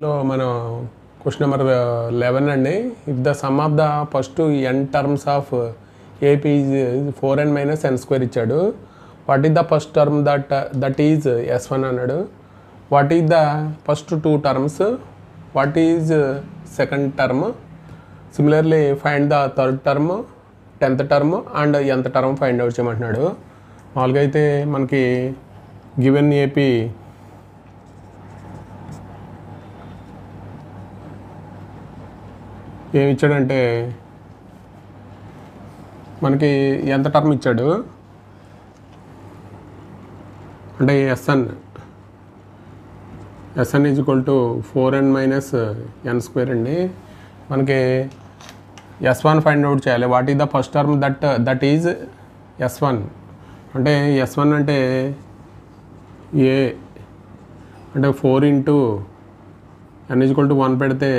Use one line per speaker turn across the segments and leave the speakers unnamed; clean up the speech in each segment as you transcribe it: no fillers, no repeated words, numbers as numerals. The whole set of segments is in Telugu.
లో మనం క్వశ్చన్ నెంబర్ 11 అండి. If the sum of the first n terms of AP is 4n minus n square ఇచ్చాడు. What is the first term that is s1 అన్నాడు. What is the first 2 terms, what is second term, similarly find the third term, 10th term and nth term find out చేయమంటున్నాడు. మామూలుగా అయితే మనకి గివెన్ ఏపీ ఏమి ఇచ్చాడంటే మనకి ఎంత టర్మ్ ఇచ్చాడు అంటే S N is equal to 4n minus n square అండి. మనకి s1 ఫైండ్ అవుట్ చేయాలి. What is the first term that is s1 అంటే s1 అంటే ఏ అంటే 4 into n is equal to 1 పెడితే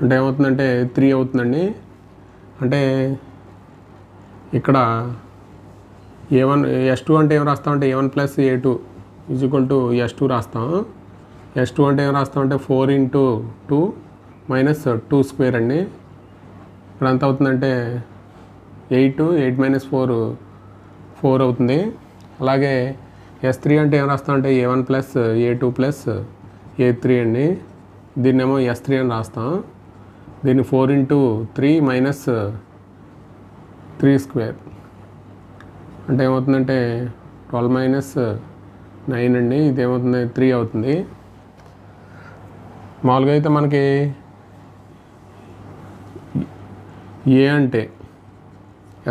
అంటే ఏమవుతుందంటే 3 అవుతుందండి. అంటే ఇక్కడ a1 s2 అంటే ఏం రాస్తామంటే a1 plus a2 is equal to s2 రాస్తాం. s2 అంటే ఏం రాస్తామంటే 4 ఇంటూ 2 మైనస్ 2 స్క్వేర్ అండి. ఇక్కడ ఎంత అవుతుందంటే 8 మైనస్ 4 అవుతుంది. అలాగే s3 అంటే ఏం రాస్తామంటే a1 plus a2 plus a3 అండి. దీన్నేమో s3 అని రాస్తాం. దీన్ని 4 ఇంటూ 3 మైనస్ 3 స్క్వేర్ అంటే ఏమవుతుందంటే 12 మైనస్ 9 అండి. ఇది ఏమవుతుంది 3 అవుతుంది. మామూలుగా అయితే మనకి ఏ అంటే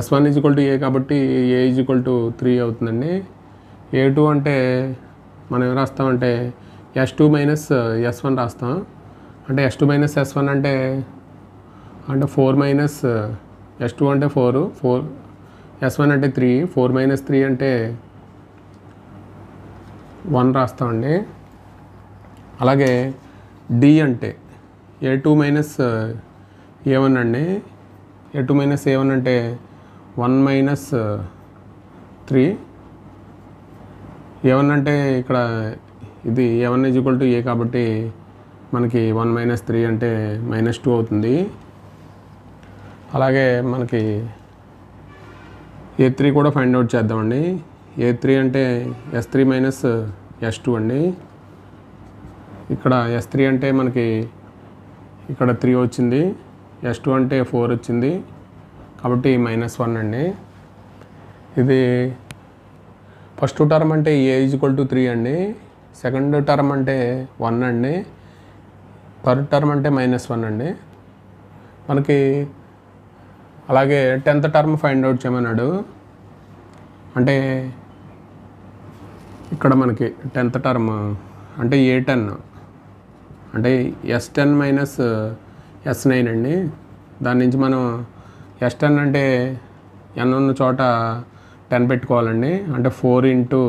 s1 ఈజ్ ఈక్వల్ టు ఏ కాబట్టి ఏ ఈజ్ ఈక్వల్ టు 3 అవుతుందండి. a2 అంటే మనం ఏం రాస్తామంటే s2 మైనస్ s1 రాస్తాం. అంటే s2 మైనస్ s1 అంటే 4 మైనస్ s2 అంటే 4 s1 అంటే 3 4 మైనస్ 3 అంటే 1 రాస్తామండి. అలాగే d అంటే a2 మైనస్ a1 అండి. a2 మైనస్ a1 అంటే 1 మైనస్ 3 a1 అంటే ఇక్కడ ఇది a1 ఈజ్ ఈక్వల్ టు ఏ కాబట్టి మనకి 1 మైనస్ 3 అంటే -2 అవుతుంది. అలాగే మనకి a3 కూడా ఫైండ్ అవుట్ చేద్దామండి. a3 అంటే s3 మైనస్ s2 అండి. ఇక్కడ s3 అంటే మనకి ఇక్కడ 3 వచ్చింది, s2 అంటే 4 వచ్చింది కాబట్టి -1 అండి. ఇది ఫస్ట్ టర్మ్ అంటే a ఈజ్ ఈక్వల్ టు 3 అండి. సెకండ్ టర్మ్ అంటే 1 అండి. థర్డ్ టర్మ్ అంటే -1 అండి. మనకి అలాగే 10th టర్మ్ ఫైండ్ అవుట్ చేయమన్నాడు. అంటే ఇక్కడ మనకి 10th టర్మ్ అంటే a10 అంటే s10 మైనస్ s9 అండి. దాని నుంచి మనం s10 అంటే n ఉన్న చోట 10 పెట్టుకోవాలండి. అంటే 4 ఇంటూ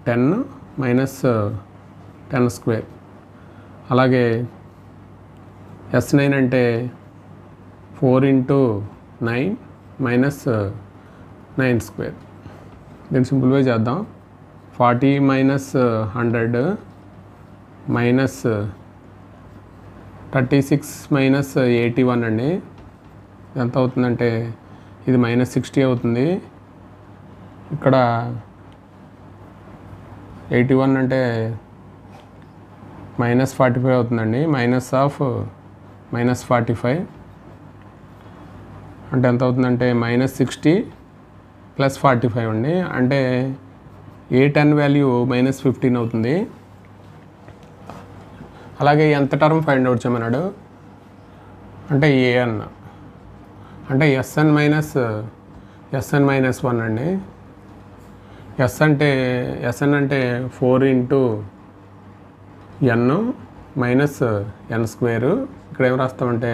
10 మైనస్ 10 స్క్వేర్. అలాగే s9 అంటే 4 ఇంటూ 9 మైనస్ 9 స్క్వేర్. దీన్ని సింప్లిఫై చేద్దాం. 40 మైనస్ 100 మైనస్ 36 మైనస్ 81 అండి. ఎంత అవుతుందంటే ఇది -60 అవుతుంది. ఇక్కడ 81 అంటే -45 అవుతుందండి. -45 అంటే ఎంత అవుతుందంటే -60 ప్లస్ 45 అండి. అంటే a10 వాల్యూ -15 అవుతుంది. అలాగే ఎంత టర్మ్ ఫైండ్ అవుట్ చేయమన్నాడు అంటే an అంటే sn మైనస్ 1 అండి. sn అంటే 4 into n minus n square. ఇక్కడ ఏం రాస్తామంటే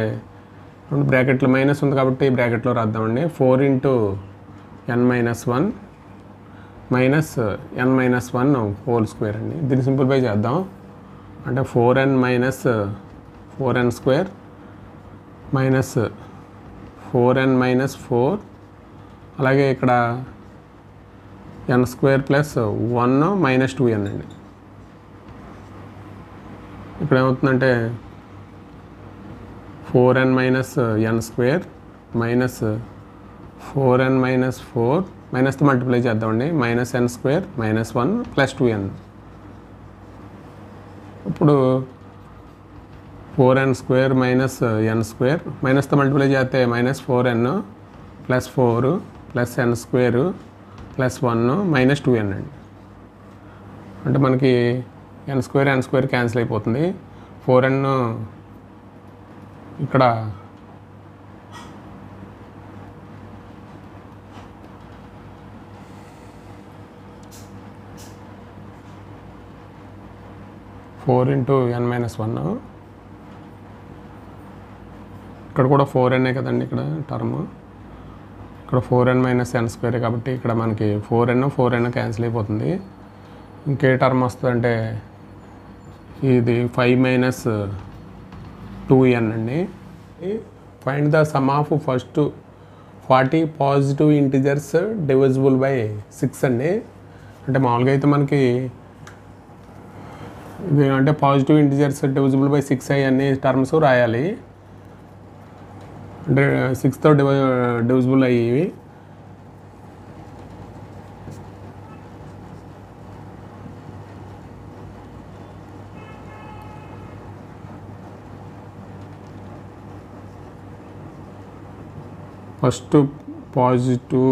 బ్రాకెట్లో మైనస్ ఉంది కాబట్టి బ్రాకెట్లో రాద్దామండి. 4 into n minus 1 minus n minus 1 whole square అండి. దీన్ని సింప్లిఫై చేద్దాం. అంటే 4n minus 4n square minus 4n minus 4 అలాగే ఇక్కడ n square plus 1 minus 2n అండి. ఇక్కడ ఏమవుతుందంటే 4n minus n square minus 4n minus 4 మైనస్తో మల్టిప్లై చేద్దామండి, minus n square minus 1 plus 2n. ఇప్పుడు 4n square minus n square మైనస్తో మల్టిప్లై చేస్తే minus 4n plus 4 plus n square plus 1 minus 2n అండి. అంటే మనకి n స్క్వేర్ క్యాన్సిల్ అయిపోతుంది. 4n ఇక్కడ ఫోర్ ఇంటూ n మైనస్ 1, ఇక్కడ కూడా 4n కదండి ఇక్కడ టర్మ్, ఇక్కడ 4n మైనస్ n స్క్వేర్ కాబట్టి ఇక్కడ మనకి 4n క్యాన్సిల్ అయిపోతుంది. ఇంకే టర్మ్ వస్తుందంటే ఇది 5 మైనస్ 2n అండి. Find the sum of first 40 positive integers divisible by 6 అండి. అంటే మామూలుగా అయితే మనకి ఇది అంటే పాజిటివ్ ఇంటిజర్స్ డివిజిబుల్ బై 6 అన్ని టర్మ్స్ రాయాలి. అంటే 6తో డివిజిబుల్ అయ్యేవి. First positive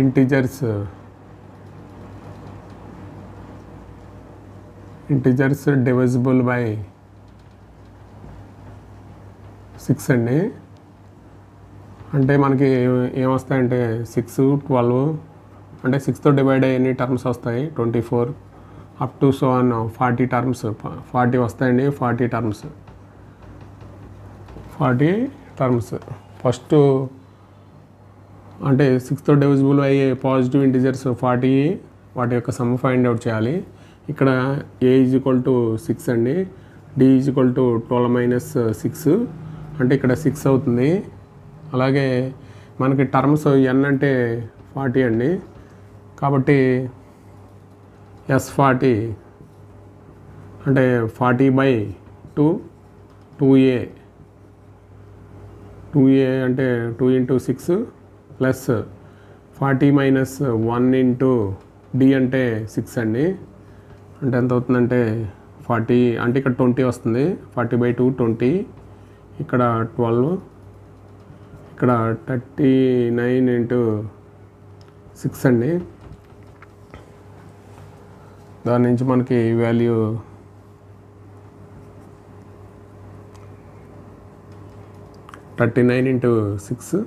integers divisible by 6 అండి. అంటే మనకి ఏమొస్తాయంటే 6, 12 అంటే 6తో డివైడ్ అయ్యే టర్మ్స్ వస్తాయి 24 up to so on 40 terms 40 వస్తాయండి. 40 టర్మ్స్ ఫస్ట్ అంటే 6తో డివిజిబుల్ అయ్యే పాజిటివ్ ఇంటిజర్స్ 40, వాటి యొక్క సమ్ ఫైండ్ అవుట్ చేయాలి. ఇక్కడ a = 6 అండి, d = 12 మైనస్ 6 అంటే ఇక్కడ 6 అవుతుంది. అలాగే మనకి టర్మ్స్ n అంటే 40 అండి, కాబట్టి S40 అంటే 40/2 2a అంటే 2 × 6 ప్లస్ 40 మైనస్ 1 ఇంటూ d అంటే 6 అండి. అంటే ఎంత అవుతుందంటే 40 అంటే ఇక్కడ 20 వస్తుంది. 40/2 20, ఇక్కడ 12, ఇక్కడ 39 ఇంటూ 6 అండి. దాని నుంచి మనకి వాల్యూ 39 ఇంటూ 6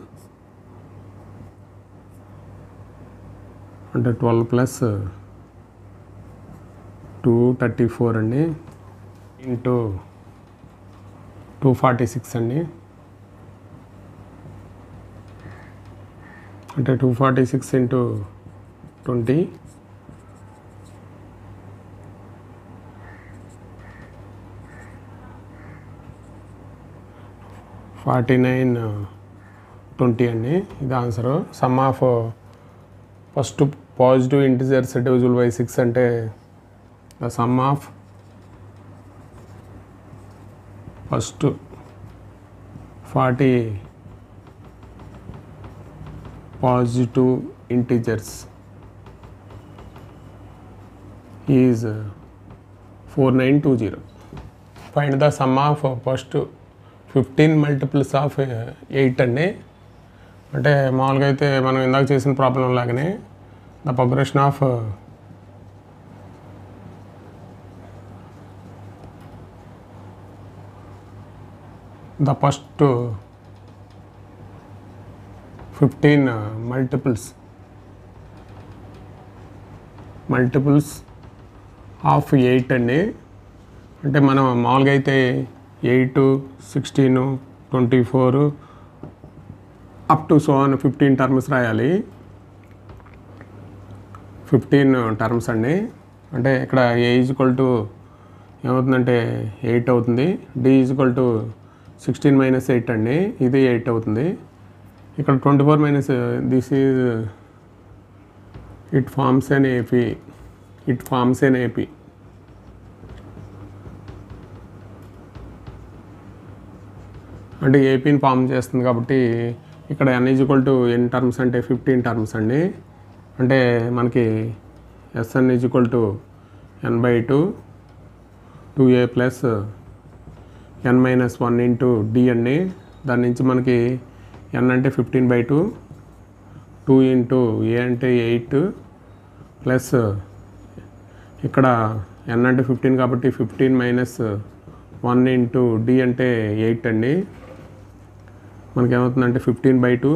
అంటే 12 ప్లస్ 2 34 అండి ఇంటూ 246 అండి. అంటే 246 ఇంటూ 20 49 20 అండి. ఇది answer. Some of first positive integers divisible by 6 అంటే the sum of first 40 positive integers is 4920. Find the sum of first 15 multiples of 8 అండి. అంటే మామూలుగా అయితే మనం ఇందాక చేసిన ప్రాబ్లం లాగానే the progression of the first 15 multiples of 8 అండి. అంటే మనం మామూలుగా అయితే 8, 16, 24 up to so on 15 terms రాయాలి. 15 టర్మ్స్ అండి. అంటే ఇక్కడ a = ఏమవుతుందంటే 8 అవుతుంది, d = 16 మైనస్ 8 అండి, ఇది 8 అవుతుంది. ఇక్కడ 24 minus this is it forms an AP. అంటే ఏపీని ఫామ్ చేస్తుంది కాబట్టి ఇక్కడ n ఈక్వల్ టు ఎన్ని టర్మ్స్ అంటే 15 టర్మ్స్ అండి. అంటే మనకి Sn equal to n/2 2a plus n-1 into d అండి. దాని నుంచి మనకి n అంటే 15/2 2 ఇంటూ a అంటే 8 ప్లస్ ఇక్కడ n అంటే 15 కాబట్టి 15 - 1 ఇంటూ d అంటే 8 అండి. మనకి ఏమవుతుందంటే 15/2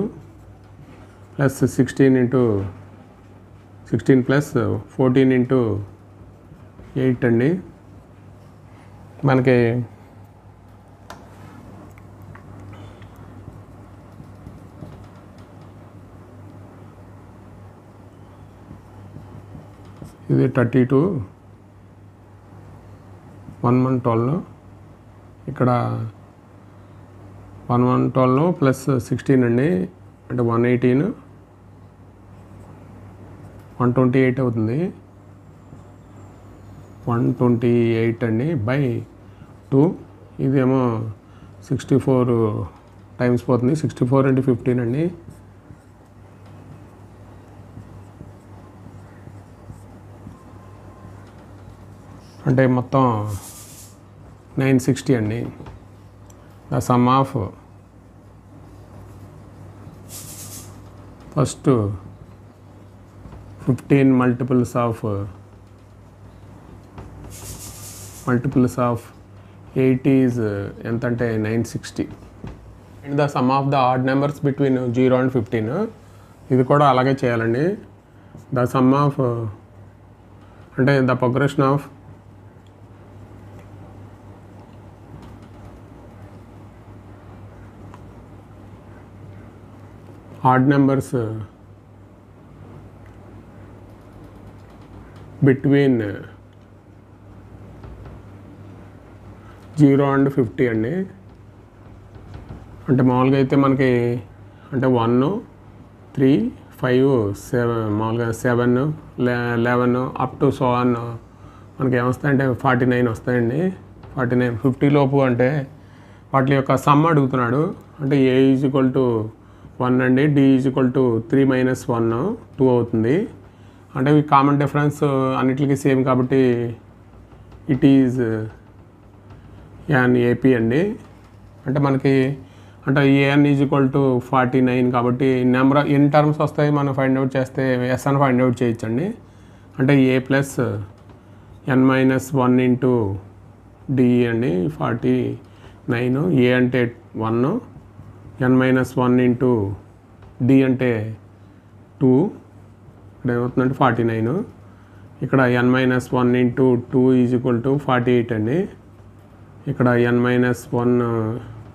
ప్లస్ 16 ప్లస్ 14 ఇంటూ 8 అండి. మనకి ఇది 32 1112 ఇక్కడ 1112 ప్లస్ 16 అండి. అంటే 118 128 అవుతుంది. 128 అండి బై 2. ఇదేమో 64 టైమ్స్ పోతుంది. 64 × 15 అండి. అంటే మొత్తం 960 అండి. The sum of first 15 multiples of 8 is ఎంత అంటే 960. And the sum of the odd numbers between 0 and 15 ఇది కూడా అలాగే చేయాలండి. ద సమ్ ఆఫ్ అంటే the progression of odd numbers between 0 and 50 అండి. అంటే మామూలుగా అయితే మనకి అంటే 1 3 5 7 మామూలుగా 7 11 అప్ టు సో ఆన్ మనకి ఏమొస్తాయంటే 49 వస్తాయండి. 49 50 లోపు అంటే వాటి యొక్క సమ్ అడుగుతున్నాడు. అంటే a ఈజ్ ఈక్వల్ టు 1 అండి, d ఈజ్ ఈక్వల్ టు 3 - 1 2 అవుతుంది. అంటే ఈ కామన్ డిఫరెన్స్ అన్నిటికీ సేమ్ కాబట్టి ఇట్ ఈజ్ యాన్ ఏపీ అండి. అంటే మనకి అంటే an ఈజ్ ఈక్వల్ టు 49 కాబట్టి నెంబర్ ఎన్ని టర్మ్స్ వస్తాయి మనం ఫైండ్ అవుట్ చేస్తే ఎస్ అని ఫైండ్ అవుట్ చేయొచ్చండి. అంటే a plus n-1 into d అండి 49. a అంటే 1 n-1 ఇంటూ d అంటే 2 ఇక్కడ ఏమవుతుందంటే 49. ఇక్కడ n-1 into 2 is equal to 48 అండి. ఇక్కడ n-1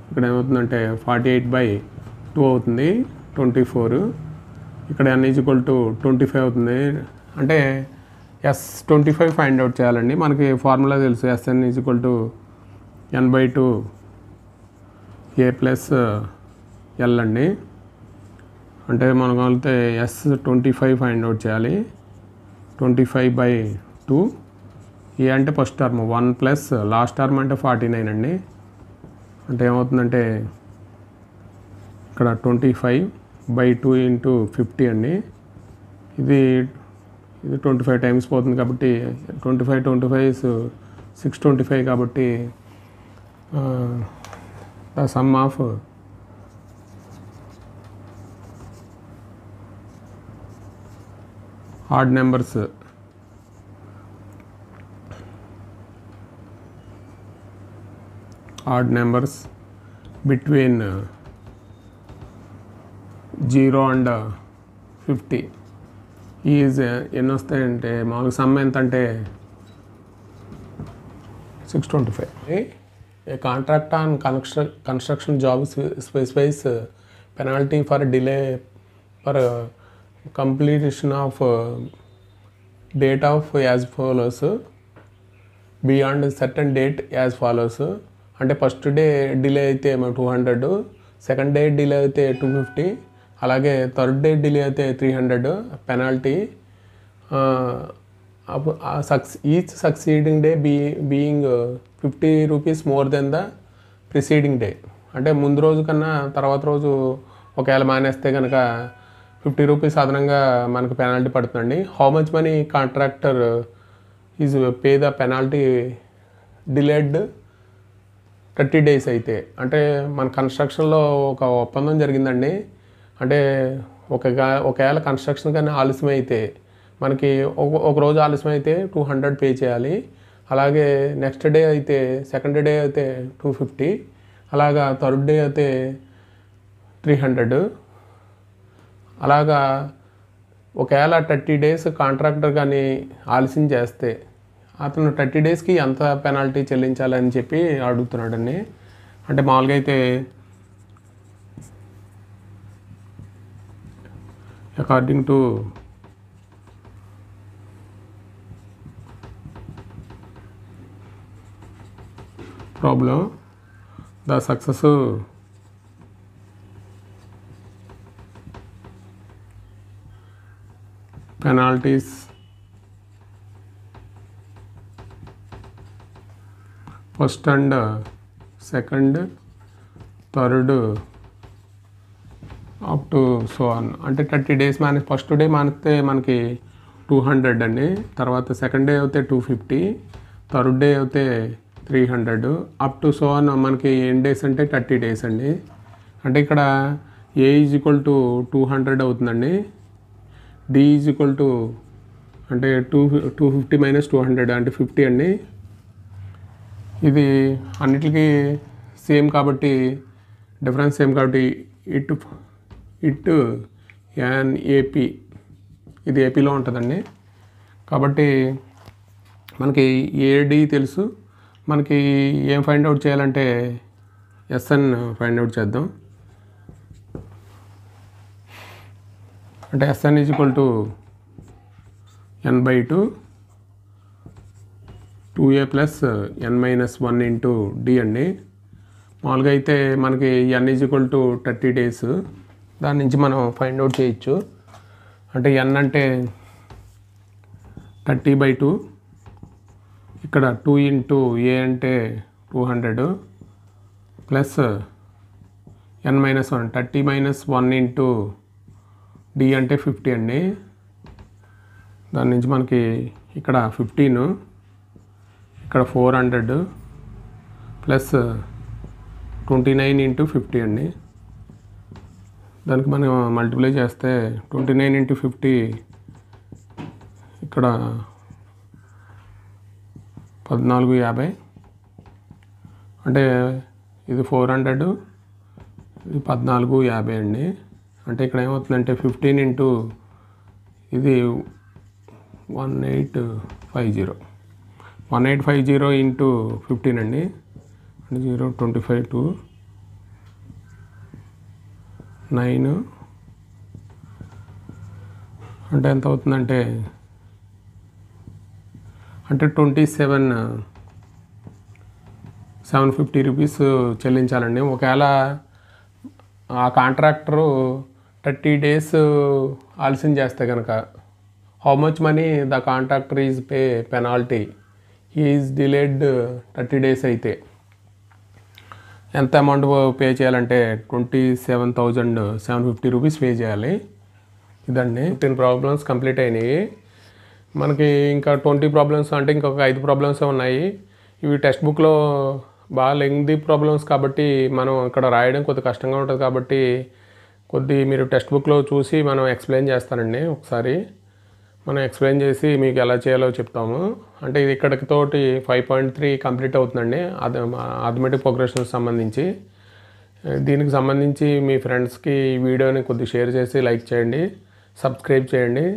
ఇక్కడ ఏమవుతుందంటే 48/2 అవుతుంది 24. ఇక్కడ n ఈజ్ ఈక్వల్ టు 25 అవుతుంది. అంటే S25 ఫైండ్ అవుట్ చేయాలండి. మనకి ఫార్ములా తెలుసు. Sn is equal to n/2 a plus l అండి. అంటే మనకు వెళ్తే S25 ఫైండ్ అవుట్ చేయాలి. 25/2 ఏ అంటే first term 1 plus last term అంటే 49 అండి. అంటే ఏమవుతుందంటే ఇక్కడ 25/2 ఇంటూ 50 అండి. ఇది 25 టైమ్స్ పోతుంది కాబట్టి 25 625 కాబట్టి the sum of odd numbers between 0 and 50 is ఎన్ని వస్తాయంటే మామూలుగా సమ్ ఎంత అంటే 625. A contract on construction job specifies penalty for delay for completion of date of as follows beyond certain date as follows. అంటే ఫస్ట్ డే డిలే అయితే 200, సెకండ్ డే డిలే అయితే 250, అలాగే థర్డ్ డే డిలే అయితే 300 penalty. Each succeeding day being 50 rupees more than the preceding day. అంటే ముందు రోజు కన్నా తర్వాత రోజు ఒకవేళ మానేస్తే కనుక 50 రూపీస్ అదనంగా మనకు పెనాల్టీ పడుతుందండి. How much money contractor is pay the penalty delayed 30 days అయితే, అంటే మన కన్స్ట్రక్షన్లో ఒక ఒప్పందం జరిగిందండి. అంటే ఒకవేళ కన్స్ట్రక్షన్ కానీ ఆలస్యం అయితే మనకి ఒక రోజు ఆలస్యం అయితే 200 పే చేయాలి. అలాగే నెక్స్ట్ డే అయితే, సెకండ్ డే అయితే 250, అలాగా థర్డ్ డే అయితే 300. అలాగా ఒకవేళ 30 days కాంట్రాక్టర్ కానీ ఆలస్యం చేస్తే అతను 30 daysకి ఎంత పెనాల్టీ చెల్లించాలని చెప్పి అడుగుతున్నాడండి. అంటే మామూలుగా అయితే according to problem the success penalties first and second third up to so on. అంటే 30 days ఫస్ట్ డే మానిస్తే మనకి 200 అండి, తర్వాత సెకండ్ డే అయితే 250, థర్డ్ డే అయితే 300, అప్ టు సో ఆన్. మనకి ఎన్ని డేస్ అంటే 30 days అండి. అంటే ఇక్కడ ఏ ఈజ్ ఈక్వల్ టు 200 అవుతుందండి, డి ఈజ్ ఈక్వల్ టు అంటే 250 - 200 అంటే 50 అండి. ఇది అన్నిటికీ సేమ్ కాబట్టి, డిఫరెన్స్ సేమ్ కాబట్టి ఇట్ యాన్ ఏపీ, ఇది ఏపీలో ఉంటుందండి. కాబట్టి మనకి ఏడి తెలుసు, మనకి ఏం ఫైండ్ అవుట్ చేయాలంటే ఎస్ఎన్ ఫైండ్ అవుట్ చేద్దాం. అంటే S N is equal to n/2 2a + n-1 into D అండి. మామూలుగా అయితే మనకి n is equal to 30 days, దాని నుంచి మనం ఫైండ్ అవుట్ చేయొచ్చు. అంటే n అంటే 30/2, ఇక్కడ 2 ఇంటూ ఏ అంటే 200 ప్లస్ n-1 30 - 1 ఇంటూ డి అంటే 50 అండి. దాని నుంచి మనకి ఇక్కడ 15, ఇక్కడ 400 ప్లస్ 29 ఇంటూ 50 అండి. దానికి మనం మల్టిప్లై చేస్తే 29 ఇంటూ 50 ఇక్కడ 1450, అంటే ఇది 400, ఇది 1450 అండి. అంటే ఇక్కడ ఏమవుతుందంటే 15 ఇంటూ ఇది 1850 ఇంటూ 15 అండి. అంటే 0 25 2 9 అంటే ఎంత అవుతుందంటే 750 రూపీస్ చెల్లించాలండి. ఒకవేళ ఆ కాంట్రాక్టరు 30 days ఆలస్యం చేస్తే కనుక how much money the contractor is pay penalty is delayed 30 days అయితే ఎంత అమౌంట్ పే చేయాలంటే 27,750 రూపీస్ పే చేయాలి. ఇదండి 15 ప్రాబ్లమ్స్ కంప్లీట్ అయినాయి. మనకి ఇంకా 20 ప్రాబ్లమ్స్ అంటే ఇంకొక 5 ప్రాబ్లమ్స్ ఉన్నాయి. ఇవి టెక్స్ట్ బుక్లో బాగా లెంగ్తీ ప్రాబ్లమ్స్ కాబట్టి మనం ఇక్కడ రాయడం కొద్దిగా కష్టంగా ఉంటుంది కాబట్టి మీరు టెక్స్ట్ బుక్లో చూసి మనం ఎక్స్ప్లెయిన్ చేస్తానండి. ఒకసారి మనం ఎక్స్ప్లెయిన్ చేసి మీకు ఎలా చేయాలో చెప్తాము. అంటే ఇది ఇక్కడికి తోటి 5.3 కంప్లీట్ అవుతుందండి అథమెటిక్ ప్రోగ్రెషన్ సంబంధించి. దీనికి సంబంధించి మీ ఫ్రెండ్స్కి ఈ వీడియోని కొద్దిగా షేర్ చేసి లైక్ చేయండి, సబ్స్క్రైబ్ చేయండి.